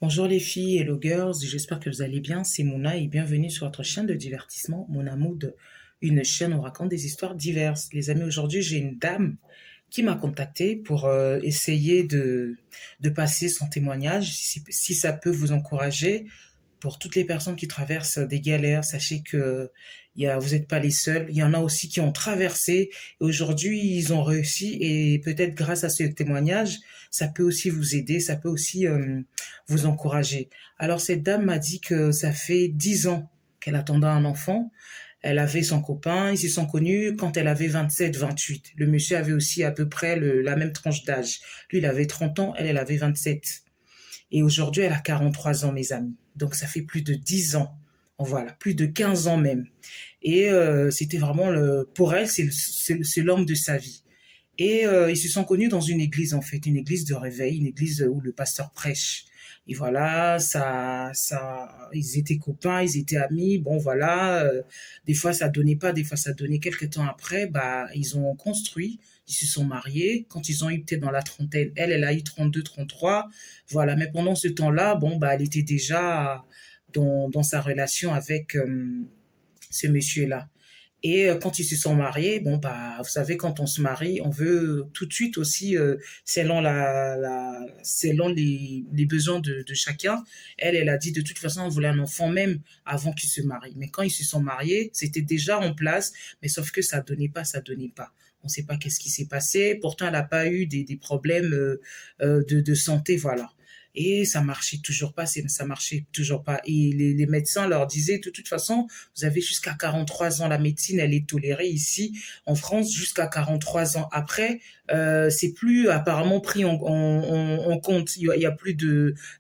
Bonjour les filles, hello girls, j'espère que vous allez bien, c'est Mouna et bienvenue sur votre chaîne de divertissement Mouna Mood, une chaîne où on raconte des histoires diverses. Les amis, aujourd'hui j'ai une dame qui m'a contacté pour essayer de passer son témoignage, si ça peut vous encourager. Pour toutes les personnes qui traversent des galères, sachez que vous n'êtes pas les seuls. Il y en a aussi qui ont traversé et aujourd'hui ils ont réussi et peut-être grâce à ce témoignage, ça peut aussi vous aider, ça peut aussi vous encourager. Alors cette dame m'a dit que ça fait 10 ans qu'elle attendait un enfant. Elle avait son copain, ils se sont connus quand elle avait 27, 28. Le monsieur avait aussi à peu près la même tranche d'âge. Lui, il avait 30 ans, elle avait 27. Et aujourd'hui, elle a 43 ans, mes amis. Donc, ça fait plus de 10 ans. Voilà, plus de 15 ans même. Et c'était vraiment, pour elle, c'est l'homme de sa vie. Et ils se sont connus dans une église, en fait, une église de réveil, une église où le pasteur prêche. Et voilà, ils étaient copains, ils étaient amis. Bon, voilà, des fois ça donnait pas, des fois ça donnait. Quelques temps après, bah, ils ont construit, ils se sont mariés. Quand ils ont eu peut-être dans la trentaine, elle a eu 32, 33. Voilà, mais pendant ce temps-là, bon, bah, elle était déjà dans sa relation avec ce monsieur-là. Et quand ils se sont mariés, bon bah vous savez quand on se marie, on veut tout de suite aussi selon selon les besoins de chacun. Elle a dit de toute façon on voulait un enfant même avant qu'ils se marient. Mais quand ils se sont mariés, c'était déjà en place, mais sauf que ça donnait pas. On ne sait pas qu'est-ce qui s'est passé. Pourtant elle n'a pas eu des problèmes de santé, voilà. Et ça marchait toujours pas, ça marchait toujours pas. Et les médecins leur disaient, de toute façon, vous avez jusqu'à 43 ans. La médecine, elle est tolérée ici, en France, jusqu'à 43 ans. Après, c'est plus apparemment pris en compte. Il y a plus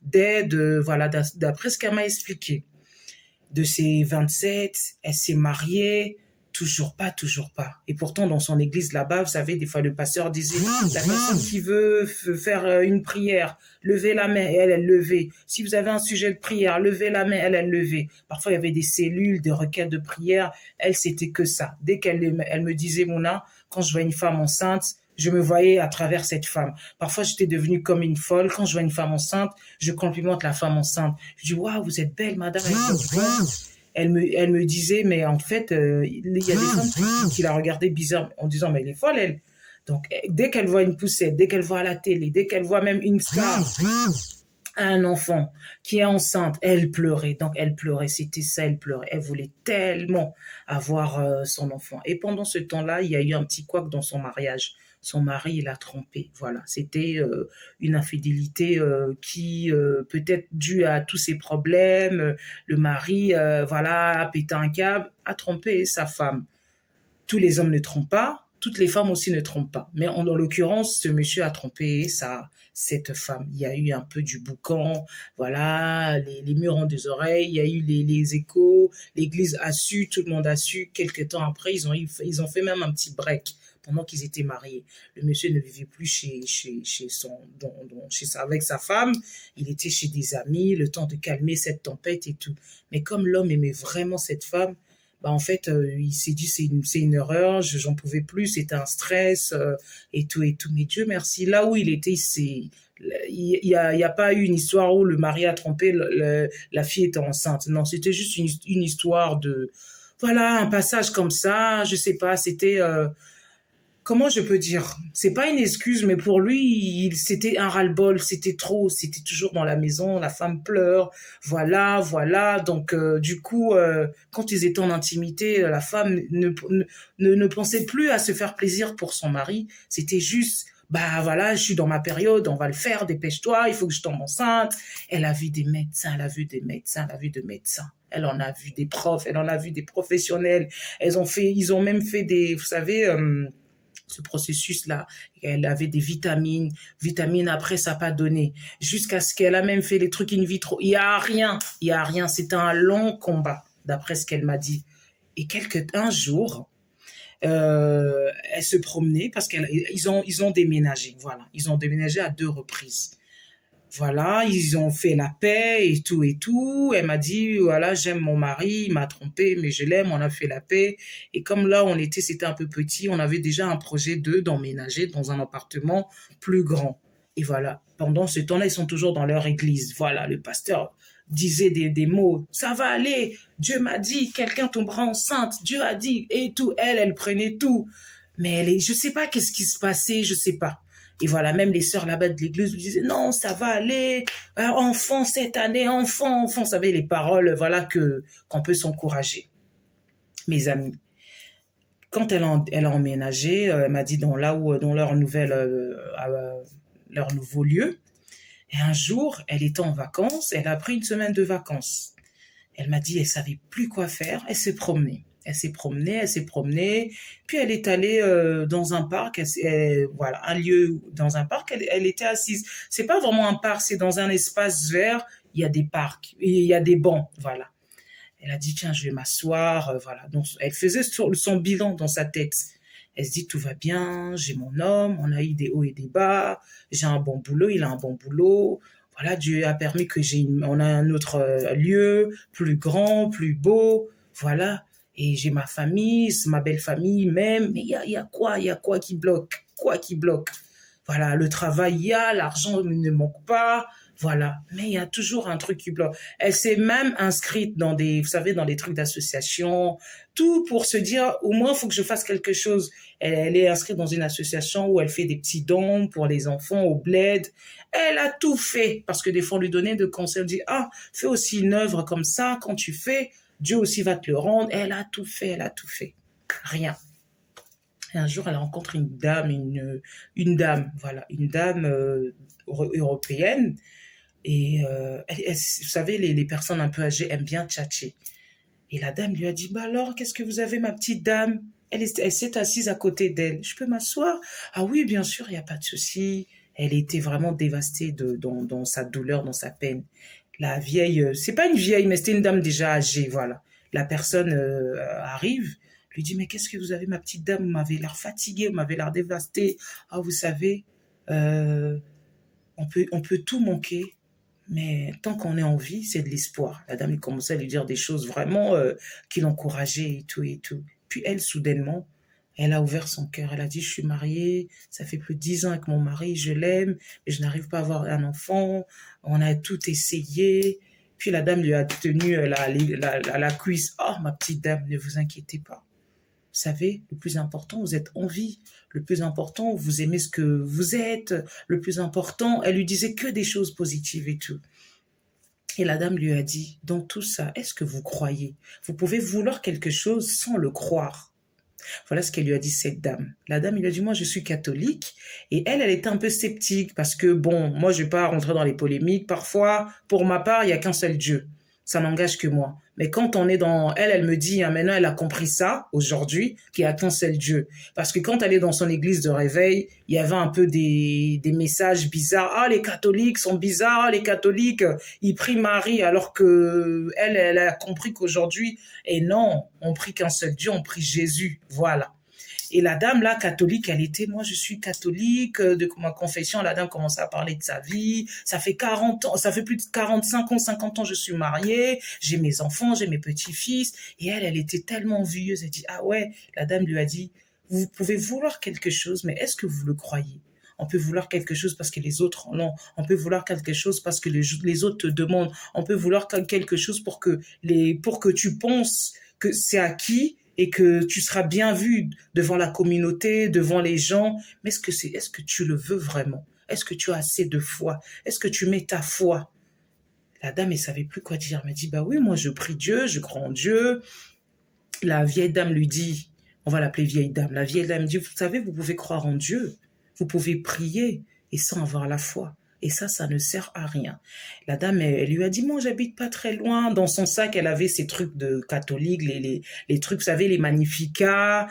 d'aide, voilà, d'après ce qu'elle m'a expliqué. De ses 27, elle s'est mariée, toujours pas, toujours pas. Et pourtant, dans son église là-bas, vous savez, des fois, le pasteur disait, la personne qui veut faire une prière, levez la main, et elle levait. Si vous avez un sujet de prière, levez la main, elle levait. Parfois, il y avait des cellules, des requêtes de prière. Elle, c'était que ça. Dès elle me disait, Mona, quand je vois une femme enceinte, je me voyais à travers cette femme. Parfois, j'étais devenue comme une folle. Quand je vois une femme enceinte, je complimente la femme enceinte. Je dis, waouh, vous êtes belle, madame. Elle me disait, mais en fait, il y a des femmes qui la regardaient bizarre en disant, mais elle est folle, elle. Donc, dès qu'elle voit une poussette, dès qu'elle voit à la télé, dès qu'elle voit même une star, un enfant qui est enceinte, elle pleurait. Donc, elle pleurait. C'était ça, elle pleurait. Elle voulait tellement avoir son enfant. Et pendant ce temps-là, il y a eu un petit couac dans son mariage. Son mari, il a trompé. Voilà. C'était une infidélité qui, peut-être due à tous ces problèmes, le mari, voilà, a pété un câble, a trompé sa femme. Tous les hommes ne trompent pas, toutes les femmes aussi ne trompent pas. Mais en l'occurrence, ce monsieur a trompé cette femme. Il y a eu un peu du boucan, voilà, les murs ont des oreilles, il y a eu les échos, l'église a su, tout le monde a su. Quelques temps après, ils ont fait même un petit break pendant qu'ils étaient mariés. Le monsieur ne vivait plus avec sa femme, il était chez des amis, le temps de calmer cette tempête et tout. Mais comme l'homme aimait vraiment cette femme, bah en fait il s'est dit c'est une erreur, j'en pouvais plus, c'était un stress et tout et tout. Mais Dieu merci, là où il était, il y a pas eu une histoire où le mari a trompé, la fille était enceinte. Non, c'était juste une histoire de voilà, un passage comme ça, je sais pas, c'était comment je peux dire? C'est pas une excuse, mais pour lui, c'était un ras-le-bol, c'était trop, c'était toujours dans la maison, la femme pleure, voilà, voilà. Donc, du coup, quand ils étaient en intimité, la femme ne pensait plus à se faire plaisir pour son mari. C'était juste, bah voilà, je suis dans ma période, on va le faire, dépêche-toi, il faut que je tombe enceinte. Elle a vu des médecins, elle a vu des médecins, elle a vu des médecins. Elle en a vu des profs, elle en a vu des professionnels. Ils ont même fait vous savez, ce processus-là. Elle avait des vitamines après ça n'a pas donné. Jusqu'à ce qu'elle a même fait les trucs in vitro. Il y a rien. C'était un long combat, d'après ce qu'elle m'a dit. Et un jour, elle se promenait parce ils ont déménagé. Voilà, ils ont déménagé à 2 reprises. Voilà, ils ont fait la paix et tout et tout. Elle m'a dit, voilà, j'aime mon mari, il m'a trompé, mais je l'aime, on a fait la paix. Et comme là, c'était un peu petit, on avait déjà un projet d'emménager dans un appartement plus grand. Et voilà, pendant ce temps-là, ils sont toujours dans leur église. Voilà, le pasteur disait des mots, ça va aller, Dieu m'a dit, quelqu'un tombera enceinte, Dieu a dit, et tout, elle prenait tout. Mais je sais pas qu'est-ce qui se passait, je sais pas. Et voilà, même les sœurs là-bas de l'église lui disaient, non, ça va aller, enfant cette année, enfant, enfant, vous savez, les paroles, voilà, qu'on peut s'encourager. Mes amis, quand elle a emménagé, elle m'a dit dans leur nouveau lieu, et un jour, elle était en vacances, elle a pris une semaine de vacances. Elle m'a dit, elle savait plus quoi faire, elle s'est promenée. Elle s'est promenée, puis elle est allée dans un parc, voilà, un lieu dans un parc, elle était assise. C'est pas vraiment un parc, c'est dans un espace vert, il y a des parcs, et il y a des bancs, voilà. Elle a dit, tiens, je vais m'asseoir, voilà. Donc, elle faisait son bilan dans sa tête. Elle se dit, tout va bien, j'ai mon homme, on a eu des hauts et des bas, j'ai un bon boulot, il a un bon boulot. Voilà, Dieu a permis que on a un autre lieu, plus grand, plus beau, voilà. Et j'ai ma famille, c'est ma belle famille même, mais il y a quoi qui bloque? Quoi qui bloque? Voilà, le travail, il y a, l'argent ne manque pas, voilà. Mais il y a toujours un truc qui bloque. Elle s'est même inscrite dans vous savez, dans des trucs d'association, tout pour se dire, au moins, il faut que je fasse quelque chose. Elle est inscrite dans une association où elle fait des petits dons pour les enfants au bled. Elle a tout fait, parce que des fois, on lui donnait de conseils, on dit, fais aussi une œuvre comme ça, quand tu fais, Dieu aussi va te le rendre. Elle a tout fait, elle a tout fait. Rien. Et un jour, elle rencontre une dame, voilà, une dame européenne. Et vous savez, les personnes un peu âgées aiment bien tchatcher. Et la dame lui a dit, bah alors, qu'est-ce que vous avez, ma petite dame? Elle s'est assise à côté d'elle. Je peux m'asseoir? Ah oui, bien sûr, il n'y a pas de souci. Elle était vraiment dévastée dans sa douleur, dans sa peine. La vieille, c'est pas une vieille, mais c'était une dame déjà âgée, voilà. La personne arrive, lui dit, mais qu'est-ce que vous avez, ma petite dame? Vous m'avez l'air fatiguée, vous m'avez l'air dévastée. Ah, vous savez, euh, on peut tout manquer, mais tant qu'on est en vie, c'est de l'espoir. La dame commençait à lui dire des choses vraiment qui l'encourageaient et tout et tout. Puis elle, soudainement, elle a ouvert son cœur. Elle a dit, je suis mariée, ça fait plus de 10 ans avec mon mari, je l'aime, mais je n'arrive pas à avoir un enfant. On a tout essayé. Puis la dame lui a tenu la cuisse. Oh, ma petite dame, ne vous inquiétez pas. Vous savez, le plus important, vous êtes en vie. Le plus important, vous aimez ce que vous êtes. Le plus important, elle lui disait que des choses positives et tout. Et la dame lui a dit, dans tout ça, est-ce que vous croyez? Vous pouvez vouloir quelque chose sans le croire. Voilà ce qu'elle lui a dit, cette dame. La dame, il lui a dit, moi, je suis catholique. Et elle était un peu sceptique parce que, bon, moi, je vais pas rentrer dans les polémiques. Parfois, pour ma part, il n'y a qu'un seul Dieu. Ça n'engage que moi. Mais quand on est dans... Elle me dit, maintenant, elle a compris ça, aujourd'hui, qu'il n'y a qu'un seul Dieu. Parce que quand elle est dans son église de réveil, il y avait un peu des messages bizarres. Ah, les catholiques sont bizarres, les catholiques, ils prient Marie, alors que elle a compris qu'aujourd'hui, et non, on prie qu'un seul Dieu, on prie Jésus. Voilà. Et la dame, là, catholique, elle était, moi, je suis catholique, de ma confession, la dame commençait à parler de sa vie. Ça fait 40 ans, ça fait plus de 45 ans, 50 ans, je suis mariée, j'ai mes enfants, j'ai mes petits-fils. Et elle était tellement envieuse. Elle dit, ah ouais, la dame lui a dit, vous pouvez vouloir quelque chose, mais est-ce que vous le croyez? On peut vouloir quelque chose parce que les autres en ont. On peut vouloir quelque chose parce que les autres te demandent. On peut vouloir quelque chose pour que tu penses que c'est acquis et que tu seras bien vu devant la communauté, devant les gens. Mais est-ce que tu le veux vraiment? Est-ce que tu as assez de foi? Est-ce que tu mets ta foi? La dame, elle savait plus quoi dire. Elle m'a dit, bah oui, moi je prie Dieu, je crois en Dieu. La vieille dame lui dit, on va l'appeler vieille dame. La vieille dame dit, vous savez, vous pouvez croire en Dieu. Vous pouvez prier et sans avoir la foi. Et ça ne sert à rien. La dame, elle lui a dit, moi, j'habite pas très loin. Dans son sac, elle avait ces trucs de catholiques, les trucs, vous savez, les magnificats.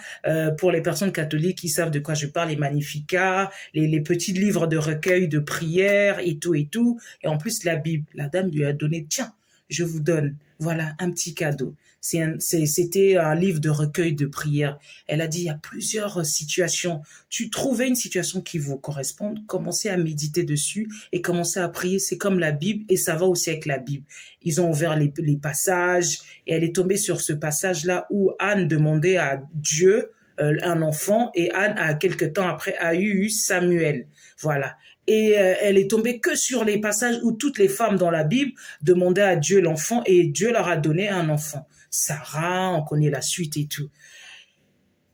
Pour les personnes catholiques qui savent de quoi je parle, les magnificats, les petits livres de recueil de prières et tout et tout. Et en plus, la Bible. La dame lui a donné, tiens, je vous donne, voilà, un petit cadeau. C'était un livre de recueil de prières. Elle a dit, il y a plusieurs situations. Tu trouvais une situation qui vous corresponde, commencez à méditer dessus et commencez à prier. C'est comme la Bible et ça va aussi avec la Bible. Ils ont ouvert les passages et elle est tombée sur ce passage-là où Anne demandait à Dieu un enfant et Anne, quelque temps après, a eu Samuel. Voilà. et elle est tombée que sur les passages où toutes les femmes dans la Bible demandaient à Dieu l'enfant et Dieu leur a donné un enfant. Sarah, on connaît la suite et tout.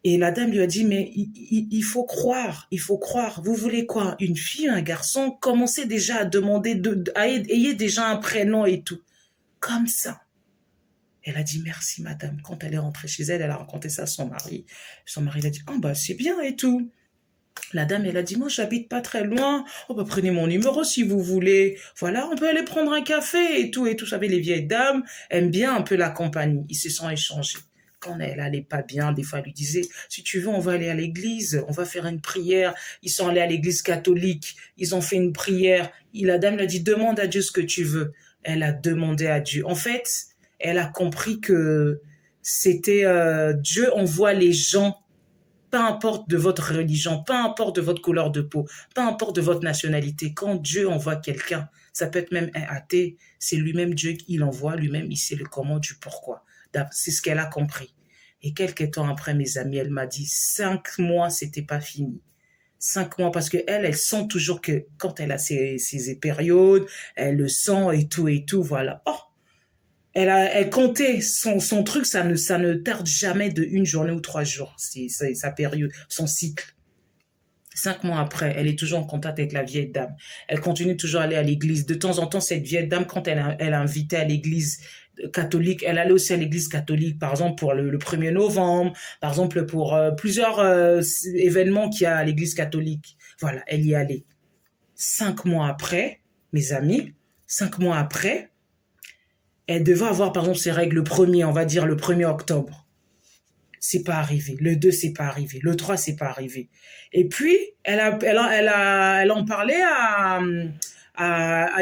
Et la dame lui a dit, mais il faut croire, il faut croire. Vous voulez quoi? Une fille, un garçon? Commencez déjà à demander, ayez déjà un prénom et tout. Comme ça. Elle a dit, merci madame. Quand elle est rentrée chez elle, elle a raconté ça à son mari. Son mari a dit, oh bah c'est bien et tout. La dame, elle a dit, moi j'habite pas très loin. Oh bah prenez mon numéro si vous voulez. Voilà, on peut aller prendre un café et tout et tout. Vous savez, les vieilles dames aiment bien un peu la compagnie. Ils se sont échangés. Quand elle allait pas bien, des fois elle lui disait, si tu veux, on va aller à l'église, on va faire une prière. Ils sont allés à l'église catholique, ils ont fait une prière. Et la dame lui a dit, demande à Dieu ce que tu veux. Elle a demandé à Dieu. En fait, elle a compris que c'était Dieu envoie les gens, peu importe de votre religion, peu importe de votre couleur de peau, peu importe de votre nationalité. Quand Dieu envoie quelqu'un, ça peut être même un athée, c'est lui-même Dieu qui l'envoie, lui-même il sait le comment du pourquoi. C'est ce qu'elle a compris. Et quelques temps après, mes amis, elle m'a dit 5 mois, c'était pas fini. 5 mois, parce que elle sent toujours que quand elle a ses périodes, elle le sent et tout, voilà. Oh, elle comptait son truc, ça ne tarde jamais de 1 journée ou 3 jours. C'est sa période, son cycle. 5 mois après, elle est toujours en contact avec la vieille dame. Elle continue toujours à aller à l'église. De temps en temps, cette vieille dame, quand elle invitait à l'église catholique, elle allait aussi à l'église catholique, par exemple pour le 1er novembre, par exemple pour plusieurs événements qu'il y a à l'église catholique. Voilà, elle y allait. 5 mois après, mes amis, 5 mois après, elle devait avoir, par exemple, ses règles le 1er, on va dire le 1er octobre. C'est pas arrivé. Le 2, c'est pas arrivé. Le 3, c'est pas arrivé. Et puis, elle en parlait à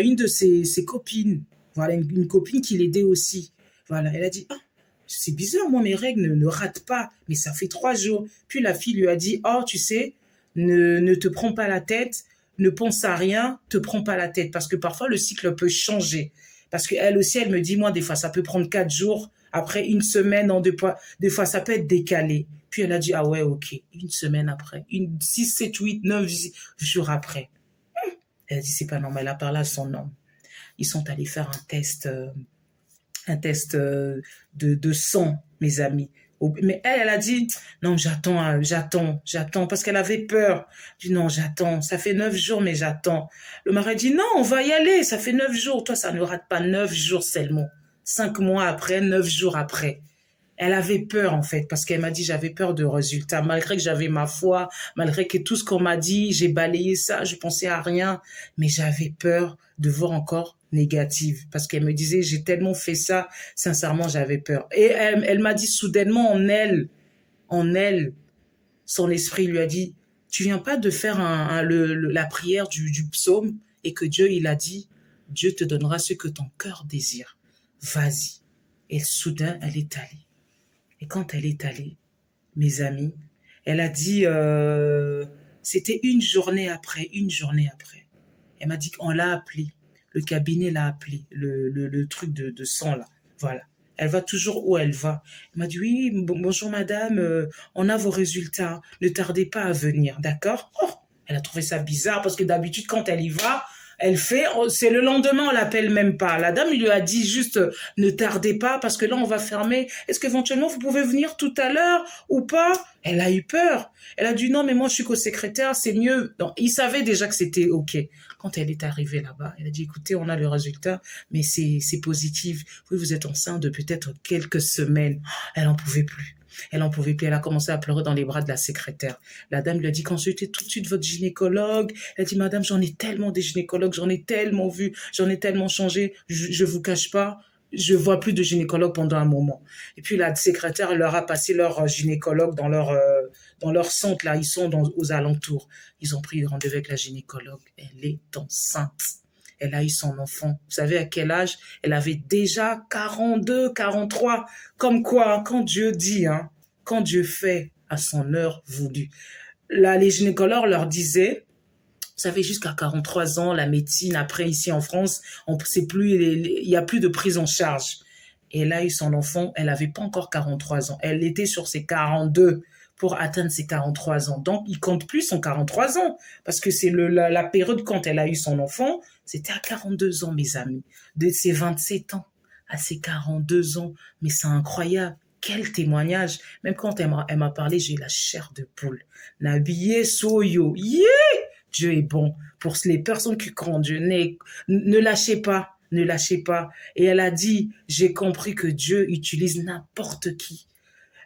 une de ses copines. Voilà, une copine qui l'aidait aussi. Voilà, elle a dit, ah, c'est bizarre, moi, mes règles ne ratent pas, mais ça fait 3 jours. Puis la fille lui a dit, oh, tu sais, ne te prends pas la tête, ne pense à rien, te prends pas la tête, parce que parfois, le cycle peut changer. Parce qu'elle aussi, elle me dit, moi, des fois, ça peut prendre 4 jours, après 1 semaine, des fois, ça peut être décalé. Puis elle a dit, ah ouais, ok, 1 semaine après, 6, 7, 8, 9 jours après. Elle a dit, c'est pas normal, elle a parlé à son homme. Ils sont allés faire un test de sang, mes amis. Mais elle a dit, non, j'attends, parce qu'elle avait peur. Elle dit, non, j'attends, ça fait 9 jours, mais j'attends. Le mari a dit, non, on va y aller, ça fait 9 jours. Toi, ça ne rate pas 9 jours seulement. 5 mois après, 9 jours après. Elle avait peur, en fait, parce qu'elle m'a dit, j'avais peur de résultats. Malgré que j'avais ma foi, malgré que tout ce qu'on m'a dit, j'ai balayé ça, je pensais à rien, mais j'avais peur de voir encore négative, parce qu'elle me disait, j'ai tellement fait ça, sincèrement, j'avais peur. Et elle m'a dit soudainement en elle, son esprit lui a dit, tu viens pas de faire la prière du psaume, et que Dieu, il a dit, Dieu te donnera ce que ton cœur désire. Vas-y. Et soudain, elle est allée. Et quand elle est allée, mes amis, elle a dit, c'était une journée après. Elle m'a dit qu'on l'a appelé, le cabinet l'a appelé, le truc de sang là, voilà. Elle va toujours où elle va. Elle m'a dit, oui, bonjour madame, on a vos résultats, ne tardez pas à venir, d'accord? Oh, elle a trouvé ça bizarre parce que d'habitude, quand elle y va, elle fait, c'est le lendemain, on l'appelle même pas. La dame, il lui a dit juste, ne tardez pas parce que là, on va fermer. Est-ce qu'éventuellement, vous pouvez venir tout à l'heure ou pas? Elle a eu peur. Elle a dit, non, mais moi, je suis co-secrétaire, c'est mieux. Donc, il savait déjà que c'était OK. Quand elle est arrivée là-bas, elle a dit, écoutez, on a le résultat, mais c'est positif. Oui, vous êtes enceinte de peut-être quelques semaines. Elle en pouvait plus. Elle en pouvait plus. Elle a commencé à pleurer dans les bras de la secrétaire. La dame lui a dit, consultez tout de suite votre gynécologue. Elle a dit, madame, j'en ai tellement des gynécologues, j'en ai tellement vu, j'en ai tellement changé. Je vous cache pas, je vois plus de gynécologue pendant un moment. Et puis la secrétaire leur a passé leur gynécologue dans leur centre là. Ils sont aux alentours. Ils ont pris rendez-vous avec la gynécologue. Elle est enceinte. Elle a eu son enfant. Vous savez à quel âge? Elle avait déjà 42, 43. Comme quoi, quand Dieu dit, quand Dieu fait à son heure voulue. Là, les gynécologues leur disaient, vous savez, jusqu'à 43 ans, la médecine, après, ici en France, il n'y a plus de prise en charge. Et elle a eu son enfant, elle n'avait pas encore 43 ans. Elle était sur ses 42 pour atteindre ses 43 ans. Donc, il compte plus son 43 ans, parce que c'est la période quand elle a eu son enfant, c'était à 42 ans, mes amis. De ses 27 ans à ses 42 ans. Mais c'est incroyable. Quel témoignage. Même quand elle m'a parlé, j'ai eu la chair de poule. Nabiye soyo. Yeah! Dieu est bon. Pour les personnes qui croient en Dieu, ne lâchez pas. Ne lâchez pas. Et elle a dit, j'ai compris que Dieu utilise n'importe qui.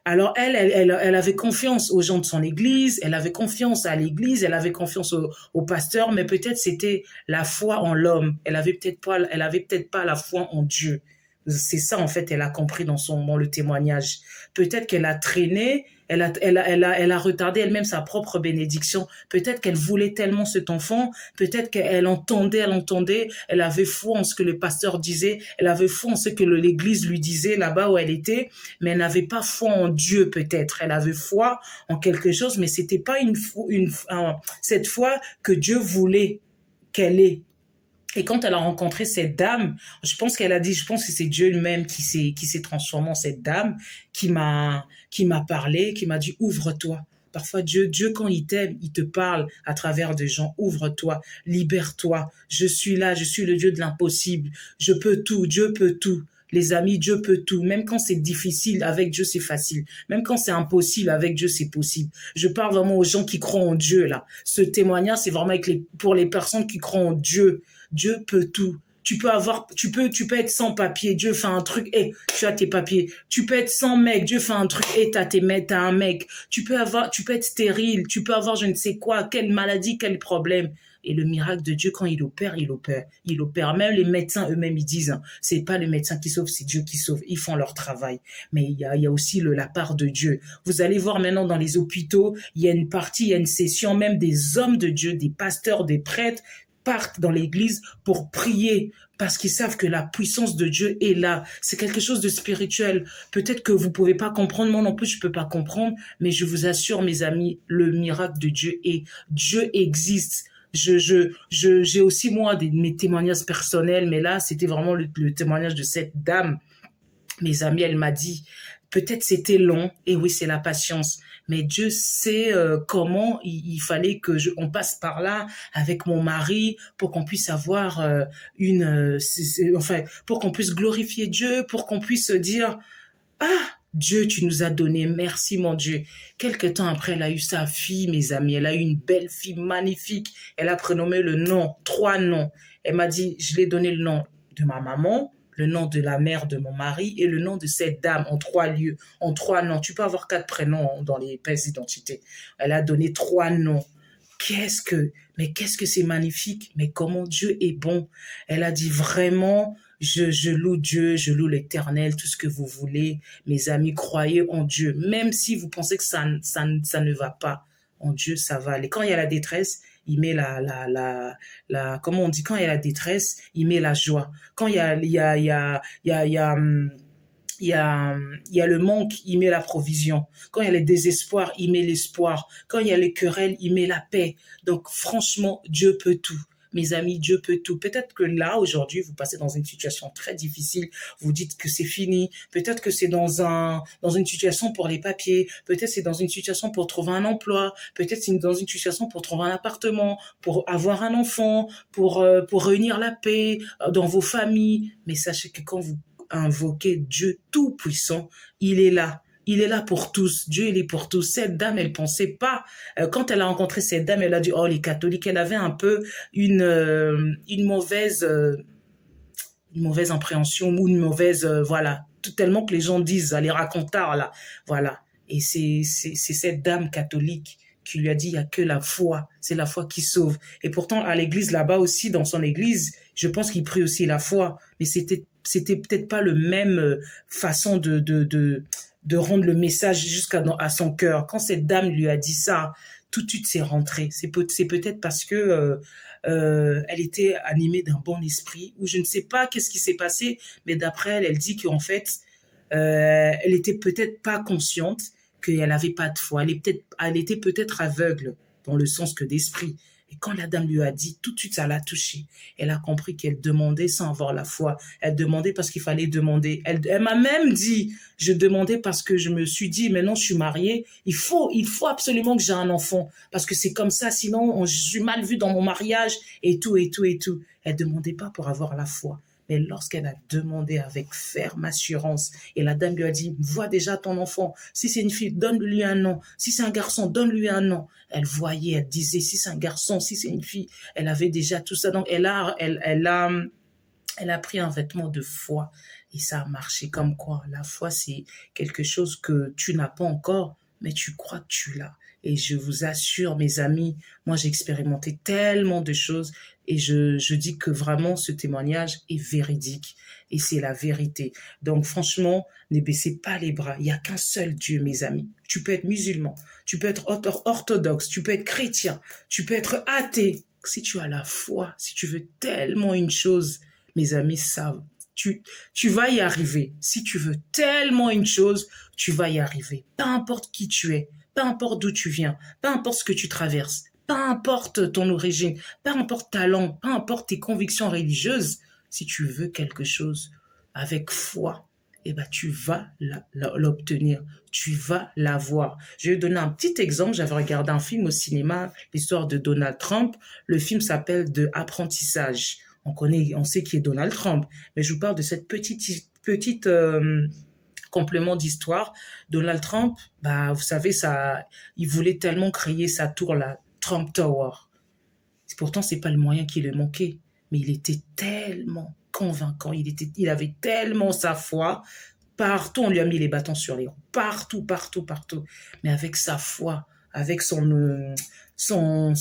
Alors elle avait confiance aux gens de son église, elle avait confiance à l'église, elle avait confiance au pasteur, mais peut-être c'était la foi en l'homme. Elle avait peut-être pas la foi en Dieu. C'est ça, en fait, elle a compris dans le témoignage. Peut-être qu'elle a traîné, elle a retardé elle-même sa propre bénédiction. Peut-être qu'elle voulait tellement cet enfant. Peut-être qu'elle entendait, elle avait foi en ce que le pasteur disait. Elle avait foi en ce que l'église lui disait là-bas où elle était. Mais elle n'avait pas foi en Dieu, peut-être. Elle avait foi en quelque chose, mais c'était pas cette foi que Dieu voulait qu'elle ait. Et quand elle a rencontré cette dame, je pense que c'est Dieu lui-même qui s'est transformé en cette dame, qui m'a parlé, qui m'a dit, ouvre-toi. Parfois, Dieu, quand il t'aime, il te parle à travers des gens. Ouvre-toi, libère-toi. Je suis là, je suis le Dieu de l'impossible. Je peux tout, Dieu peut tout. Les amis, Dieu peut tout. Même quand c'est difficile, avec Dieu, c'est facile. Même quand c'est impossible, avec Dieu, c'est possible. Je parle vraiment aux gens qui croient en Dieu, là. Ce témoignage, c'est vraiment pour les personnes qui croient en Dieu. Dieu peut tout. Tu peux être sans papier, Dieu fait un truc, tu as tes papiers. Tu peux être sans mec, Dieu fait un truc, t'as un mec. Tu peux être stérile, tu peux avoir je ne sais quoi, quelle maladie, quel problème. Et le miracle de Dieu, quand il opère, il opère. Il opère. Même les médecins eux-mêmes, ils disent, hein, c'est pas le médecin qui sauve, c'est Dieu qui sauve. Ils font leur travail. Mais il y a aussi la part de Dieu. Vous allez voir maintenant dans les hôpitaux, il y a une session, même des hommes de Dieu, des pasteurs, des prêtres, partent dans l'église pour prier parce qu'ils savent que la puissance de Dieu est là. C'est quelque chose de spirituel. Peut-être que vous pouvez pas comprendre, moi non plus je peux pas comprendre, mais je vous assure mes amis, le miracle de Dieu Dieu existe. J'ai aussi moi mes témoignages personnels, mais là c'était vraiment le témoignage de cette dame. Mes amis, elle m'a dit, peut-être c'était long, et oui, c'est la patience, mais Dieu sait comment il fallait que on passe par là avec mon mari pour qu'on puisse avoir pour qu'on puisse glorifier Dieu, pour qu'on puisse dire, ah, Dieu, tu nous as donné, merci mon Dieu. Quelque temps après, elle a eu sa fille, mes amis, elle a eu une belle fille magnifique, elle a prénommé le nom, 3 noms. Elle m'a dit, je l'ai donné le nom de ma maman, le nom de la mère de mon mari et le nom de cette dame en 3 lieux, en 3 noms. Tu peux avoir 4 prénoms dans les pièces d'identité. Elle a donné 3 noms. Qu'est-ce que c'est magnifique, mais comment Dieu est bon. Elle a dit vraiment, je loue Dieu, je loue l'Éternel, tout ce que vous voulez. Mes amis, croyez en Dieu. Même si vous pensez que ça ne va pas, en Dieu, ça va aller. Quand il y a la détresse, il met comment on dit, quand il y a la détresse, il met la joie. Quand il y a le manque, il met la provision. Quand il y a le désespoir, il met l'espoir. Quand il y a les querelles, il met la paix. Donc, franchement, Dieu peut tout. Mes amis, Dieu peut tout. Peut-être que là, aujourd'hui, vous passez dans une situation très difficile. Vous dites que c'est fini. Peut-être que c'est dans une situation pour les papiers. Peut-être c'est dans une situation pour trouver un emploi. Peut-être c'est dans une situation pour trouver un appartement, pour avoir un enfant, pour réunir la paix dans vos familles. Mais sachez que quand vous invoquez Dieu tout-puissant, il est là. Il est là pour tous. Dieu, il est pour tous. Cette dame, elle pensait pas. Quand elle a rencontré cette dame, elle a dit, oh, les catholiques, elle avait un peu une mauvaise appréhension ou une mauvaise, voilà. Tellement que les gens disent, les racontars, là. Voilà. Et c'est cette dame catholique qui lui a dit, il y a que la foi. C'est la foi qui sauve. Et pourtant, à l'église, là-bas aussi, dans son église, je pense qu'il prie aussi la foi. Mais c'était peut-être pas le même façon de rendre le message jusqu'à son cœur. Quand cette dame lui a dit ça, tout de suite c'est rentré. C'est peut-être parce que elle était animée d'un bon esprit, ou je ne sais pas qu'est-ce qui s'est passé, mais d'après elle, elle dit qu'en fait, elle était peut-être pas consciente qu'elle avait pas de foi. Elle était peut-être aveugle dans le sens que d'esprit. Et quand la dame lui a dit, tout de suite, ça l'a touchée. Elle a compris qu'elle demandait sans avoir la foi. Elle demandait parce qu'il fallait demander. Elle m'a même dit, je demandais parce que je me suis dit, maintenant je suis mariée, il faut absolument que j'ai un enfant. Parce que c'est comme ça, sinon je suis mal vue dans mon mariage et tout, et tout, et tout. Elle demandait pas pour avoir la foi. Mais lorsqu'elle a demandé avec ferme assurance, et la dame lui a dit, vois déjà ton enfant. Si c'est une fille, donne-lui un nom. Si c'est un garçon, donne-lui un nom. Elle voyait, elle disait, si c'est un garçon, si c'est une fille, elle avait déjà tout ça. Donc, elle a pris un vêtement de foi et ça a marché. Comme quoi, la foi, c'est quelque chose que tu n'as pas encore, mais tu crois que tu l'as. Et je vous assure, mes amis, moi, j'ai expérimenté tellement de choses et je dis que vraiment, ce témoignage est véridique et c'est la vérité. Donc, franchement, ne baissez pas les bras. Il n'y a qu'un seul Dieu, mes amis. Tu peux être musulman, tu peux être orthodoxe, tu peux être chrétien, tu peux être athée. Si tu as la foi, si tu veux tellement une chose, mes amis savent, tu vas y arriver. Si tu veux tellement une chose, tu vas y arriver. Peu importe qui tu es, peu importe d'où tu viens, peu importe ce que tu traverses, peu importe ton origine, peu importe ta langue, peu importe tes convictions religieuses, si tu veux quelque chose avec foi, eh ben, tu vas l'obtenir, tu vas l'avoir. Je vais donner un petit exemple. J'avais regardé un film au cinéma, l'histoire de Donald Trump. Le film s'appelle De Apprentissage. On sait qui est Donald Trump, mais je vous parle de cette petite complément d'histoire. Donald Trump, bah, vous savez, il voulait tellement créer sa tour, la Trump Tower. Pourtant, c'est pas le moyen qui lui manquait, mais il était tellement convaincant, il avait tellement sa foi. Partout, on lui a mis les bâtons sur les roues. Partout, partout, partout. Mais avec sa foi, avec comment on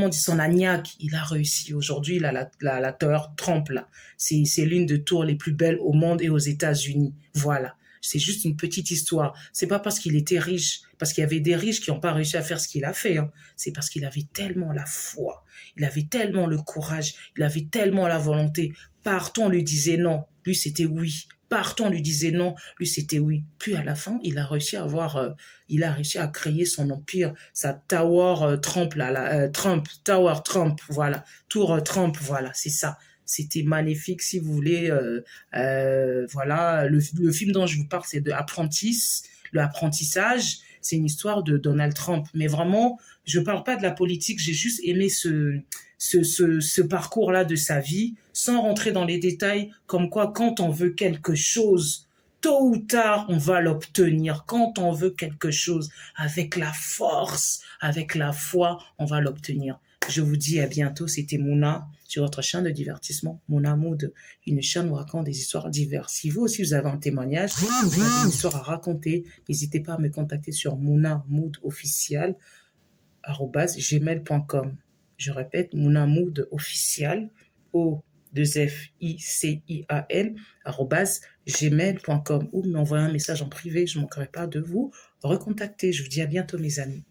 dit, son agnac, il a réussi. Aujourd'hui, il a la Tower Trump, là. C'est l'une des tours les plus belles au monde et aux États-Unis. Voilà. C'est juste une petite histoire. C'est pas parce qu'il était riche, parce qu'il y avait des riches qui n'ont pas réussi à faire ce qu'il a fait, hein. C'est parce qu'il avait tellement la foi, il avait tellement le courage, il avait tellement la volonté. Partout, on lui disait non. Lui, c'était oui. Partout, on lui disait non. Lui, c'était oui. Puis, à la fin, il a réussi à créer son empire, sa Tower Trump, Tower Trump, voilà. Tour Trump, voilà, c'est ça. C'était magnifique, si vous voulez. Voilà, le film dont je vous parle, c'est le apprentissage. C'est une histoire de Donald Trump. Mais vraiment, je parle pas de la politique. J'ai juste aimé ce parcours-là de sa vie, sans rentrer dans les détails, comme quoi quand on veut quelque chose, tôt ou tard, on va l'obtenir. Quand on veut quelque chose, avec la force, avec la foi, on va l'obtenir. Je vous dis à bientôt, c'était Mouna sur votre chaîne de divertissement, Mouna Mood, une chaîne où on raconte des histoires diverses. Si vous aussi vous avez un témoignage, vous avez une histoire à raconter, n'hésitez pas à me contacter sur mounamoodofficial@gmail.com. Je répète, Mouna Mood official, O2FICIAL, @gmail.com, ou m'envoyer un message en privé, je ne manquerai pas de vous recontacter. Je vous dis à bientôt, mes amis.